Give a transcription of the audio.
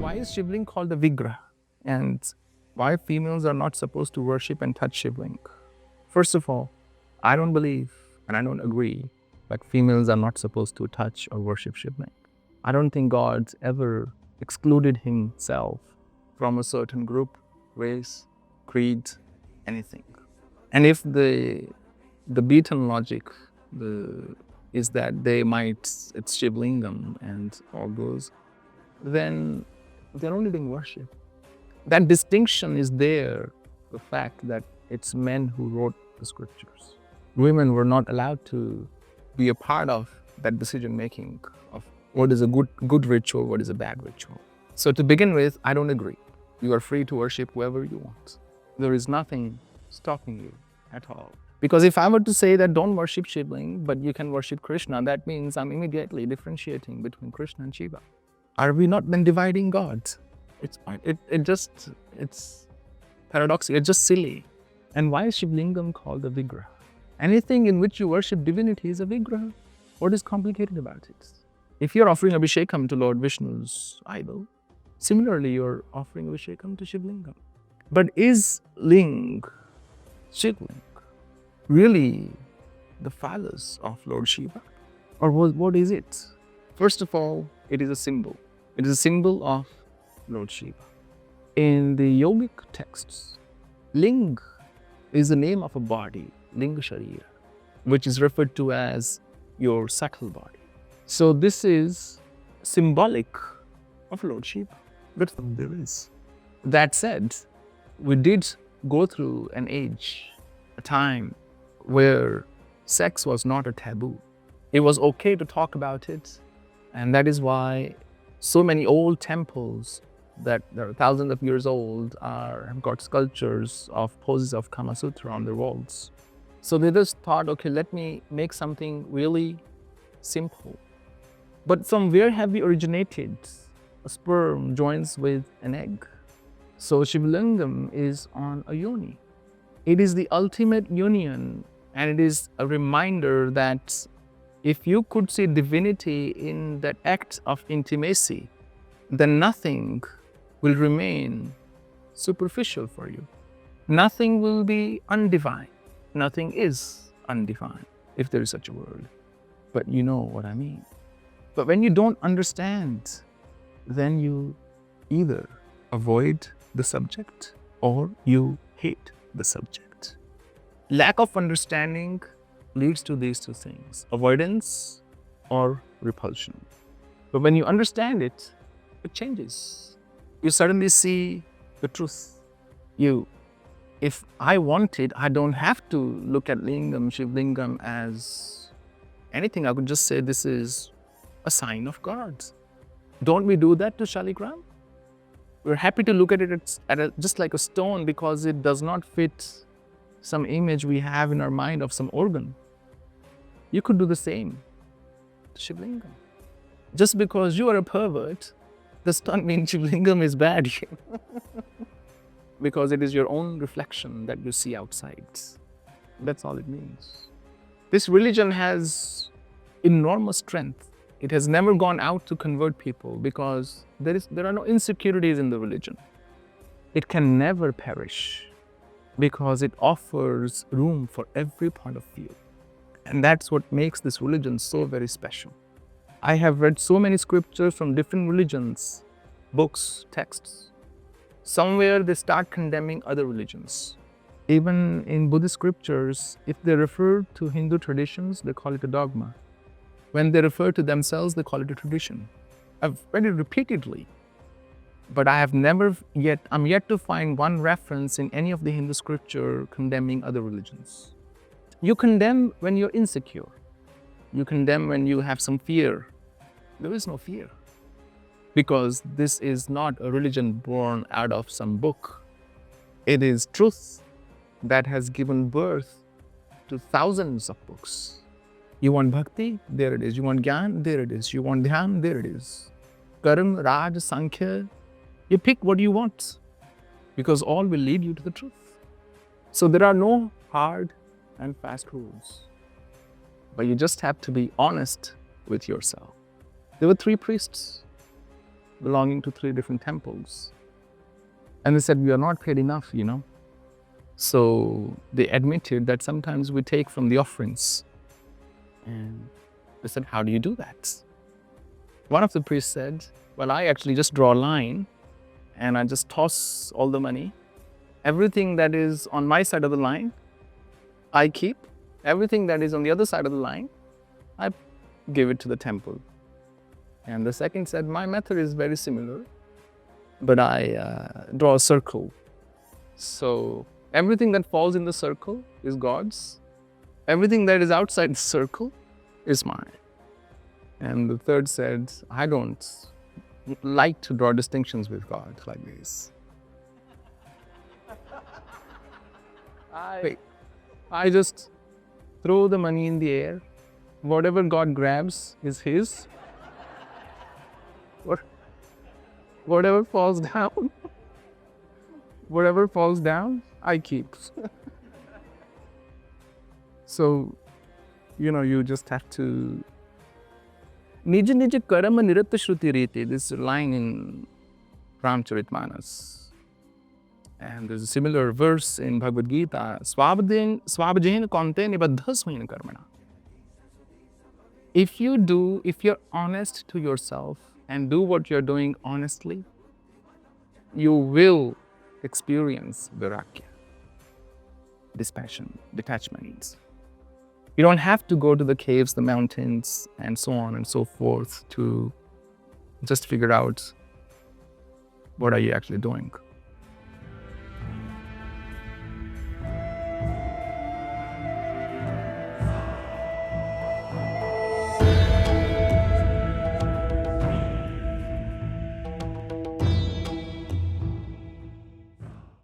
Why is Shivling called the Vigraha? And why females are not supposed to worship and touch Shivling? First of all, I don't believe and I don't agree that females are not supposed to touch or worship Shivling. I don't think God ever excluded himself from a certain group, race, creed, anything. And if the beaten logic is that it's Shivalingam and all those, then they're only doing worship. That distinction is there, the fact that it's men who wrote the scriptures. Women were not allowed to be a part of that decision making of what is a good ritual, what is a bad ritual. So to begin with, I don't agree. You are free to worship whoever you want. There is nothing stopping you at all. Because if I were to say that don't worship Shivling, but you can worship Krishna, that means I'm immediately differentiating between Krishna and Shiva. Are we not then dividing God? It's paradoxical, it's just silly. And why is Shivalingam called a Vigraha? Anything in which you worship divinity is a Vigraha. What is complicated about it? If you're offering Abhishekam to Lord Vishnu's idol, similarly you're offering Abhishekam to Shivalingam. But is Ling, Shivling, really the phallus of Lord Shiva? Or what is it? First of all, it is a symbol. It is a symbol of Lord Shiva. In the yogic texts, Ling is the name of a body, Linga Sharira, which is referred to as your subtle body. So this is symbolic of Lord Shiva. That's what there is. That said, we did go through an age, a time where sex was not a taboo. It was okay to talk about it, and that is why so many old temples that are thousands of years old have got sculptures of poses of Kama Sutra on their walls. So they just thought, okay, let me make something really simple. But from where have we originated? A sperm joins with an egg. So Shivalingam is on a yoni. It is the ultimate union, and it is a reminder that if you could see divinity in that act of intimacy, then nothing will remain superficial for you. Nothing will be undivine. Nothing is undivine, if there is such a word. But you know what I mean. But when you don't understand, then you either avoid the subject or you hate the subject. Lack of understanding leads to these two things, avoidance or repulsion. But when you understand it, it changes. You suddenly see the truth. If I want it, I don't have to look at Lingam, Shivalingam as anything. I could just say this is a sign of God. Don't we do that to Shaligram? We're happy to look at it just like a stone because it does not fit some image we have in our mind of some organ. You could do the same to Shivalingam. Just because you are a pervert does not mean Shivalingam is bad. Because it is your own reflection that you see outside. That's all it means. This religion has enormous strength. It has never gone out to convert people because there are no insecurities in the religion. It can never perish because it offers room for every point of view. And that's what makes this religion so very special. I have read so many scriptures from different religions, books, texts. Somewhere they start condemning other religions. Even in Buddhist scriptures, if they refer to Hindu traditions, they call it a dogma. When they refer to themselves, they call it a tradition. I've read it repeatedly, but I'm yet to find one reference in any of the Hindu scripture condemning other religions. You condemn when you're insecure. You condemn when you have some fear. There is no fear. Because this is not a religion born out of some book. It is truth that has given birth to thousands of books. You want bhakti? There it is. You want gyan? There it is. You want dhyan? There it is. Karma, Raj, Sankhya. You pick what you want because all will lead you to the truth. So there are no hard and fast rules. But you just have to be honest with yourself. There were 3 priests. belonging to 3 different temples. And they said, we are not paid enough, So they admitted that sometimes we take from the offerings. And they said, how do you do that? One of the priests said, well, I actually just draw a line and I just toss all the money. Everything that is on my side of the line, I keep. Everything that is on the other side of the line, I give it to the temple. And the second said, my method is very similar, but I draw a circle. So everything that falls in the circle is God's. Everything that is outside the circle is mine. And the third said, I don't like to draw distinctions with God like this. I just throw the money in the air. Whatever God grabs is His. Whatever falls down, I keep. So, you just have to. Nija nija karma niratta shruti riti. This is a line in Ramcharitmanas. And there's a similar verse in Bhagavad Gita. Swabhajen konte nibaddhasvaina karmana. If you're honest to yourself and do what you're doing honestly, you will experience vairagya, dispassion, detachment. You don't have to go to the caves, the mountains, and so on and so forth to just figure out what are you actually doing.